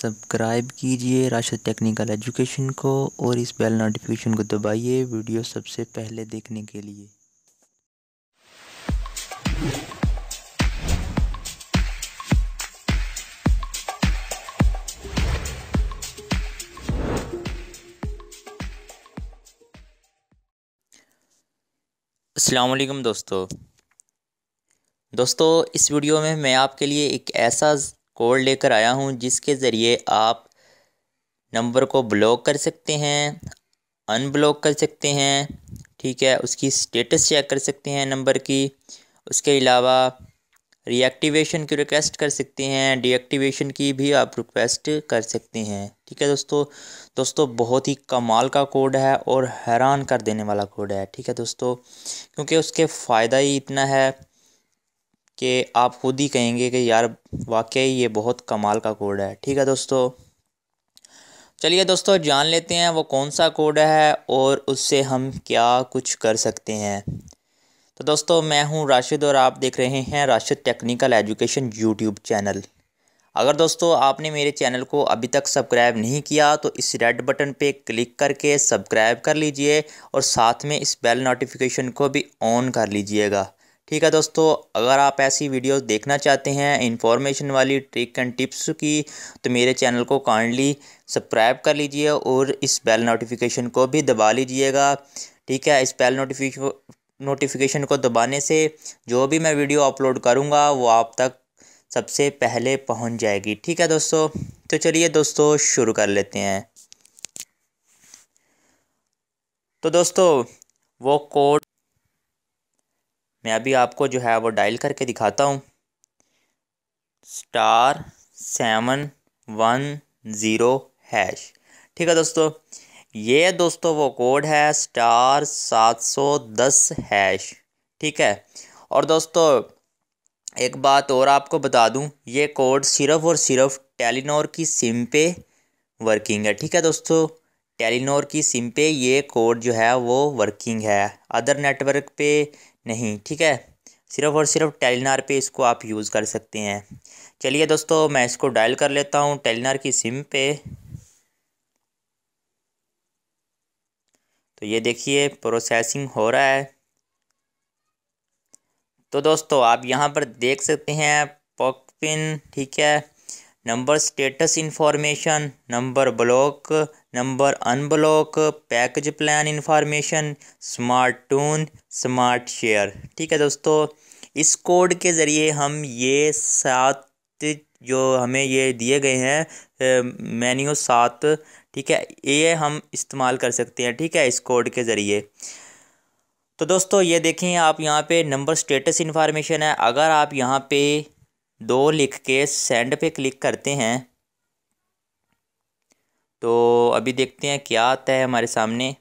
Subscribe कीजिए Rashid technical education को और इस बेल नोटिफिकेशन को दबाइए वीडियो सबसे पहले देखने के लिए। अस्सलाम वालेकुम दोस्तों इस वीडियो में मैं आपके लिए एक ऐसा कोड लेकर आया हूं जिसके ज़रिए आप नंबर को ब्लॉक कर सकते हैं, अनब्लॉक कर सकते हैं, ठीक है। उसकी स्टेटस चेक कर सकते हैं नंबर की। उसके अलावा रीएक्टिवेशन की रिक्वेस्ट कर सकते हैं, डीएक्टिवेशन की भी आप रिक्वेस्ट कर सकते हैं, ठीक है दोस्तों बहुत ही कमाल का कोड है और हैरान कर देने वाला कोड है, ठीक है दोस्तों, क्योंकि उसके फ़ायदा ही इतना है कि आप खुद ही कहेंगे कि यार वाकई ये बहुत कमाल का कोड है, ठीक है दोस्तों। चलिए दोस्तों जान लेते हैं वो कौन सा कोड है और उससे हम क्या कुछ कर सकते हैं। तो दोस्तों मैं हूं राशिद और आप देख रहे हैं Rashid technical education YouTube channel. अगर दोस्तों आपने मेरे चैनल को अभी तक सब्सक्राइब नहीं किया तो इस रेड बटन पे क्लिक करके सब्सक्राइब कर लीजिए और साथ में इस बेल नोटिफिकेशन को भी ऑन कर लीजिएगा, ठीक है दोस्तों। अगर आप ऐसी वीडियोस देखना चाहते हैं इंफॉर्मेशन वाली ट्रिक एंड टिप्स की तो मेरे चैनल को काइंडली सब्सक्राइब कर लीजिए और इस बेल नोटिफिकेशन को भी दबा लीजिएगा, ठीक है। इस बेल नोटिफिकेशन को दबाने से जो भी मैं वीडियो अपलोड करूँगा वो आप तक सबसे पहले पहुंच जाएगी, ठीक है दोस्तों। तो चलिए दोस्तों शुरू कर लेते हैं। तो दोस्तों वो कोड मैं अभी आपको जो है वो डायल करके दिखाता हूँ। *710#, ठीक है दोस्तों। ये दोस्तों वो कोड है *710#, ठीक है। और दोस्तों एक बात और आपको बता दूं, ये कोड सिर्फ़ और सिर्फ टेलीनॉर की सिम पे वर्किंग है, ठीक है दोस्तों। टेलीनॉर की सिम पे ये कोड जो है वो वर्किंग है, अदर नेटवर्क पे नहीं, ठीक है। सिर्फ़ और सिर्फ टेलीनॉर पे इसको आप यूज़ कर सकते हैं। चलिए दोस्तों मैं इसको डायल कर लेता हूँ टेलीनॉर की सिम पे। तो ये देखिए प्रोसेसिंग हो रहा है। तो दोस्तों आप यहाँ पर देख सकते हैं पॉक पिन, ठीक है, number status information, number block, number unblock, package plan information, smart tune, smart share, ठीक है दोस्तों। इस कोड के ज़रिए हम ये 7 जो हमें ये दिए गए हैं मेन्यू 7, ठीक है, ये हम इस्तेमाल कर सकते हैं, ठीक है, इस कोड के ज़रिए। तो दोस्तों ये देखें आप यहाँ पे नंबर स्टेटस इन्फॉर्मेशन है। अगर आप यहाँ पे 2 लिख के सेंड पे क्लिक करते हैं तो अभी देखते हैं क्या आता है हमारे सामने।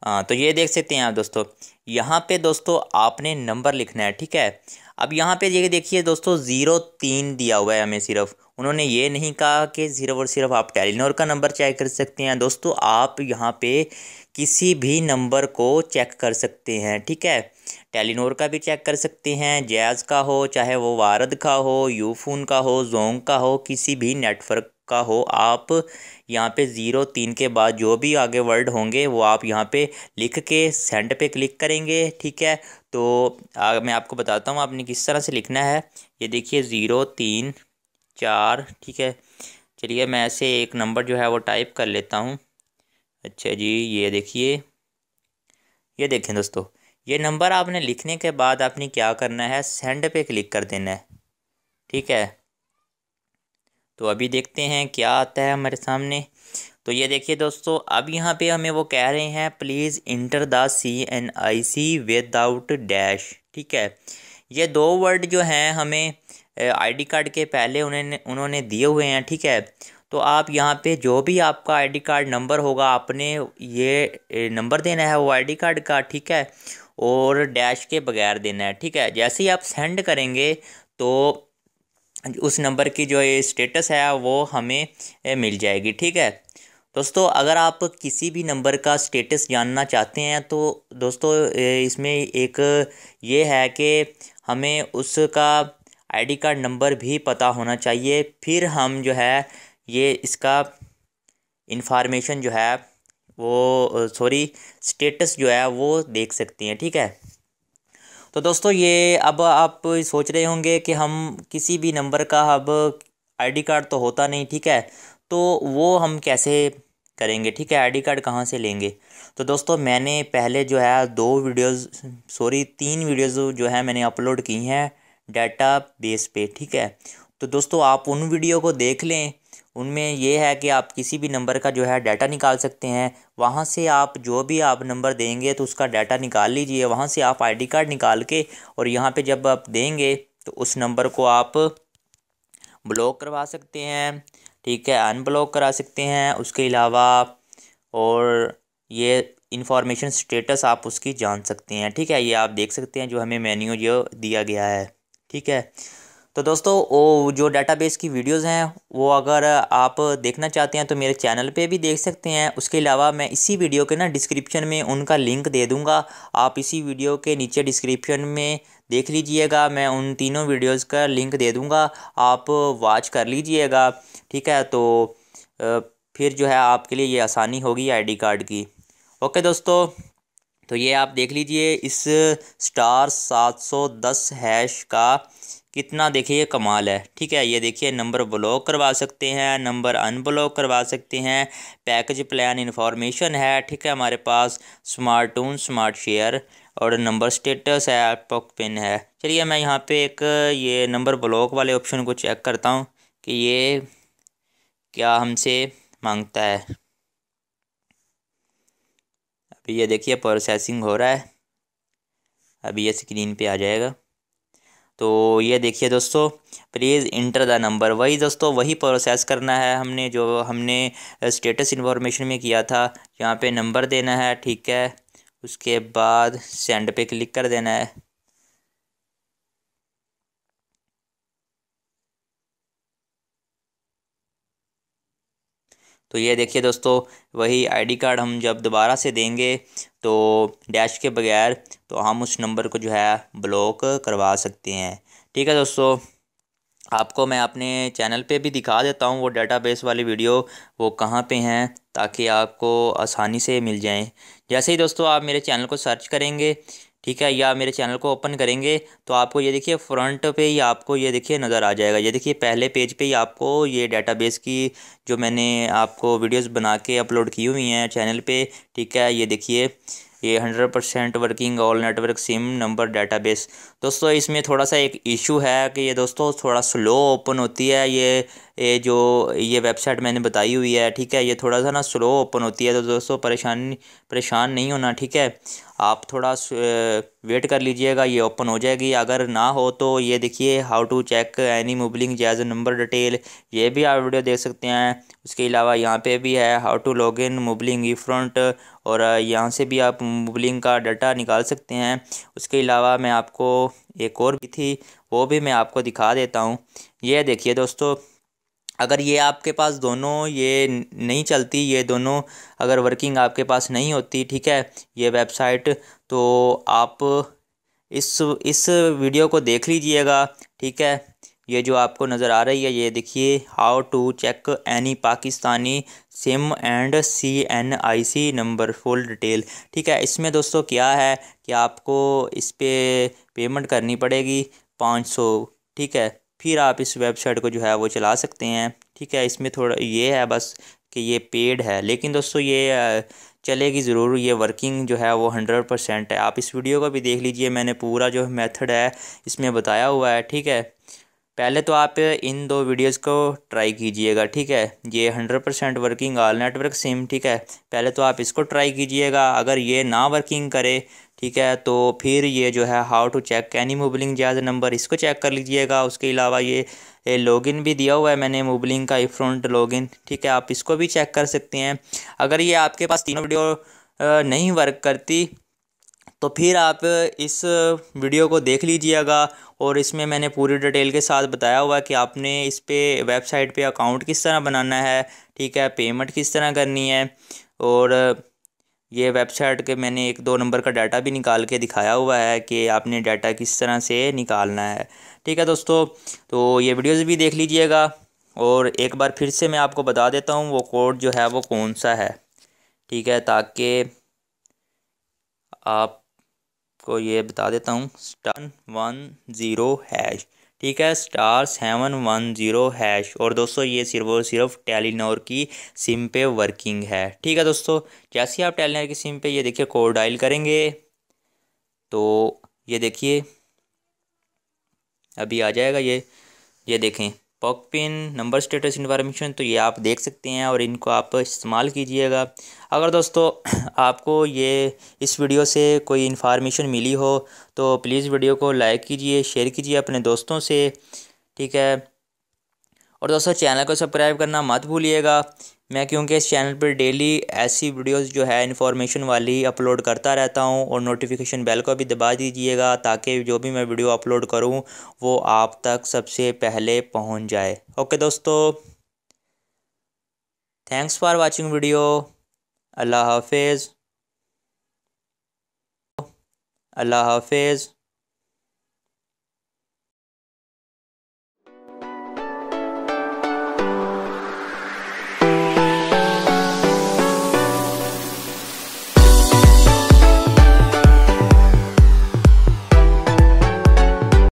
हाँ तो ये देख सकते हैं आप दोस्तों, यहाँ पे दोस्तों आपने नंबर लिखना है, ठीक है। अब यहाँ पे ये देखिए दोस्तों 03 दिया हुआ है हमें। सिर्फ उन्होंने ये नहीं कहा कि सिर्फ और सिर्फ आप टेलीनॉर का नंबर चेक कर सकते हैं दोस्तों, आप यहाँ पे किसी भी नंबर को चेक कर सकते हैं, ठीक है। टेलीनॉर का भी चेक कर सकते हैं, जैज़ का हो, चाहे वो वारद का हो, यूफोन का हो, जोंग का हो, किसी भी नेटवर्क का हो। आप यहाँ पे 03 के बाद जो भी आगे वर्ड होंगे वो आप यहाँ पे लिख के सेंड पे क्लिक करेंगे, ठीक है। तो मैं आपको बताता हूँ आपने किस तरह से लिखना है। ये देखिए 034, ठीक है। चलिए मैं ऐसे एक नंबर जो है वो टाइप कर लेता हूँ। अच्छा जी ये देखिए, ये देखें दोस्तों, ये नंबर आपने लिखने के बाद आपने क्या करना है, सेंड पे क्लिक कर देना है, ठीक है। तो अभी देखते हैं क्या आता है हमारे सामने। तो ये देखिए दोस्तों अब यहाँ पे हमें वो कह रहे हैं please enter the CNIC without dash, ठीक है। ये 2 वर्ड जो हैं हमें आईडी कार्ड के पहले उन्होंने दिए हुए हैं, ठीक है। तो आप यहाँ पे जो भी आपका आईडी कार्ड नंबर होगा आपने ये नंबर देना है वो आईडी कार्ड का, ठीक है, और डैश के बगैर देना है, ठीक है। जैसे ही आप सेंड करेंगे तो उस नंबर की जो ये स्टेटस है वो हमें मिल जाएगी, ठीक है दोस्तों। अगर आप किसी भी नंबर का स्टेटस जानना चाहते हैं तो दोस्तों इसमें एक ये है कि हमें उसका आईडी कार्ड नंबर भी पता होना चाहिए, फिर हम जो है ये इसका इंफॉर्मेशन जो है वो सॉरी स्टेटस जो है वो देख सकते हैं। ठीक है, तो दोस्तों ये अब आप सोच रहे होंगे कि हम किसी भी नंबर का अब आईडी कार्ड तो होता नहीं, ठीक है, तो वो हम कैसे करेंगे, ठीक है, आईडी कार्ड कहाँ से लेंगे। तो दोस्तों मैंने पहले जो है 3 वीडियोज़ जो है मैंने अपलोड की हैं डाटा बेस पे, ठीक है। तो दोस्तों आप उन वीडियो को देख लें, उनमें ये है कि आप किसी भी नंबर का जो है डाटा निकाल सकते हैं। वहाँ से आप जो भी आप नंबर देंगे तो उसका डाटा निकाल लीजिए, वहाँ से आप आईडी कार्ड निकाल के और यहाँ पे जब आप देंगे तो उस नंबर को आप ब्लॉक करवा सकते हैं, ठीक है, अनब्लॉक करा सकते हैं। उसके अलावा और ये इंफॉर्मेशन स्टेटस आप उसकी जान सकते हैं, ठीक है, ये आप देख सकते हैं जो हमें मेन्यू जो दिया गया है, ठीक है। तो दोस्तों वो जो डाटाबेस की वीडियोस हैं वो अगर आप देखना चाहते हैं तो मेरे चैनल पे भी देख सकते हैं। उसके अलावा मैं इसी वीडियो के ना डिस्क्रिप्शन में उनका लिंक दे दूंगा, आप इसी वीडियो के नीचे डिस्क्रिप्शन में देख लीजिएगा, मैं उन तीनों वीडियोस का लिंक दे दूंगा, आप वॉच कर लीजिएगा, ठीक है। तो फिर जो है आपके लिए ये आसानी होगी आईडी कार्ड की। ओके दोस्तों, तो ये आप देख लीजिए इस *710# का कितना देखिए कमाल है, ठीक है। ये देखिए नंबर ब्लॉक करवा सकते हैं, नंबर अनब्लॉक करवा सकते हैं, पैकेज प्लान इन्फॉर्मेशन है, ठीक है, हमारे पास स्मार्ट टून, स्मार्ट शेयर और नंबर स्टेटस है, पॉक पिन है। चलिए मैं यहाँ पे एक ये नंबर ब्लॉक वाले ऑप्शन को चेक करता हूँ कि ये क्या हमसे मांगता है। अभी ये देखिए प्रोसेसिंग हो रहा है, अभी ये स्क्रीन पे आ जाएगा। तो ये देखिए दोस्तों, प्लीज़ इंटर द नंबर, वही दोस्तों वही प्रोसेस करना है हमने जो हमने स्टेटस इन्फॉर्मेशन में किया था। यहाँ पे नंबर देना है, ठीक है, उसके बाद सेंड पे क्लिक कर देना है। तो ये देखिए दोस्तों, वही आईडी कार्ड हम जब दोबारा से देंगे तो डैश के बगैर तो हम उस नंबर को जो है ब्लॉक करवा सकते हैं, ठीक है दोस्तों। आपको मैं अपने चैनल पे भी दिखा देता हूँ वो डाटाबेस वाली वीडियो वो कहाँ पे हैं, ताकि आपको आसानी से मिल जाएं। जैसे ही दोस्तों आप मेरे चैनल को सर्च करेंगे, ठीक है, या मेरे चैनल को ओपन करेंगे तो आपको ये देखिए फ्रंट पे ही आपको ये देखिए नज़र आ जाएगा। ये देखिए पहले पेज पे ही आपको ये डाटाबेस की जो मैंने आपको वीडियोस बना के अपलोड की हुई हैं चैनल पे, ठीक है, ये देखिए ये 100% working all network SIM number database. दोस्तों इसमें थोड़ा सा एक इशू है कि ये दोस्तों थोड़ा स्लो ओपन होती है, ये जो ये वेबसाइट मैंने बताई हुई है, ठीक है, ये थोड़ा सा ना स्लो ओपन होती है। तो दोस्तों परेशान नहीं होना, ठीक है, आप थोड़ा वेट कर लीजिएगा, ये ओपन हो जाएगी। अगर ना हो तो ये देखिए how to check any Mobilink Jazz number detail, ये भी आप वीडियो देख सकते हैं। उसके अलावा यहाँ पे भी है how to log in Mobilink ई फ्रंट, और यहाँ से भी आप मोबिलिंग का डाटा निकाल सकते हैं। उसके अलावा मैं आपको एक और भी थी वो भी मैं आपको दिखा देता हूँ। ये देखिए दोस्तों, अगर ये आपके पास दोनों ये नहीं चलती, ये दोनों अगर वर्किंग आपके पास नहीं होती, ठीक है, ये वेबसाइट, तो आप इस वीडियो को देख लीजिएगा, ठीक है। ये जो आपको नज़र आ रही है ये देखिए how to check any Pakistani sim and CNIC number full detail, ठीक है। इसमें दोस्तों क्या है कि आपको इस पर पेमेंट करनी पड़ेगी 500, ठीक है, फिर आप इस वेबसाइट को जो है वो चला सकते हैं, ठीक है। इसमें थोड़ा ये है बस कि ये पेड है, लेकिन दोस्तों ये चलेगी ज़रूर, ये वर्किंग जो है वो 100% है। आप इस वीडियो को भी देख लीजिए, मैंने पूरा जो मेथड है इसमें बताया हुआ है, ठीक है। पहले तो आप इन 2 वीडियोस को ट्राई कीजिएगा, ठीक है, ये 100% वर्किंग ऑल नेटवर्क सिम, ठीक है, पहले तो आप इसको ट्राई कीजिएगा। अगर ये ना वर्किंग करे, ठीक है, तो फिर ये जो है how to check any Mobilink Jazz number, इसको चेक कर लीजिएगा। उसके अलावा ये लॉगिन भी दिया हुआ है मैंने मोबिलिंग का फ्रंट लॉगिन, ठीक है, आप इसको भी चेक कर सकते हैं। अगर ये आपके पास तीनों वीडियो नहीं वर्क करती तो फिर आप इस वीडियो को देख लीजिएगा, और इसमें मैंने पूरी डिटेल के साथ बताया हुआ है कि आपने इस पे वेबसाइट पे अकाउंट किस तरह बनाना है, ठीक है, पेमेंट किस तरह करनी है, और ये वेबसाइट के मैंने 1-2 नंबर का डाटा भी निकाल के दिखाया हुआ है कि आपने डाटा किस तरह से निकालना है। ठीक है दोस्तों, तो ये वीडियोज़ भी देख लीजिएगा और एक बार फिर से मैं आपको बता देता हूँ वो कोड जो है वो कौन सा है। ठीक है, ताकि आपको ये बता देता हूँ, *110#। ठीक है, *710#। और दोस्तों ये सिर्फ और सिर्फ टेलीनॉर की सिम पे वर्किंग है। ठीक है दोस्तों, जैसे ही आप टेलीनॉर की सिम पे ये देखिए कोड डायल करेंगे तो ये देखिए अभी आ जाएगा। ये देखें, pock pin number status information, तो ये आप देख सकते हैं और इनको आप इस्तेमाल कीजिएगा। अगर दोस्तों आपको ये इस वीडियो से कोई इन्फॉर्मेशन मिली हो तो प्लीज़ वीडियो को लाइक कीजिए, शेयर कीजिए अपने दोस्तों से। ठीक है, और दोस्तों चैनल को सब्सक्राइब करना मत भूलिएगा। मैं क्योंकि इस चैनल पर डेली ऐसी वीडियोस जो है इन्फॉर्मेशन वाली अपलोड करता रहता हूं, और नोटिफिकेशन बेल को भी दबा दीजिएगा ताकि जो भी मैं वीडियो अपलोड करूं वो आप तक सबसे पहले पहुंच जाए। ओके दोस्तों, थैंक्स फॉर वाचिंग वीडियो। अल्लाह हाफिज़। अल्लाह हाफिज़।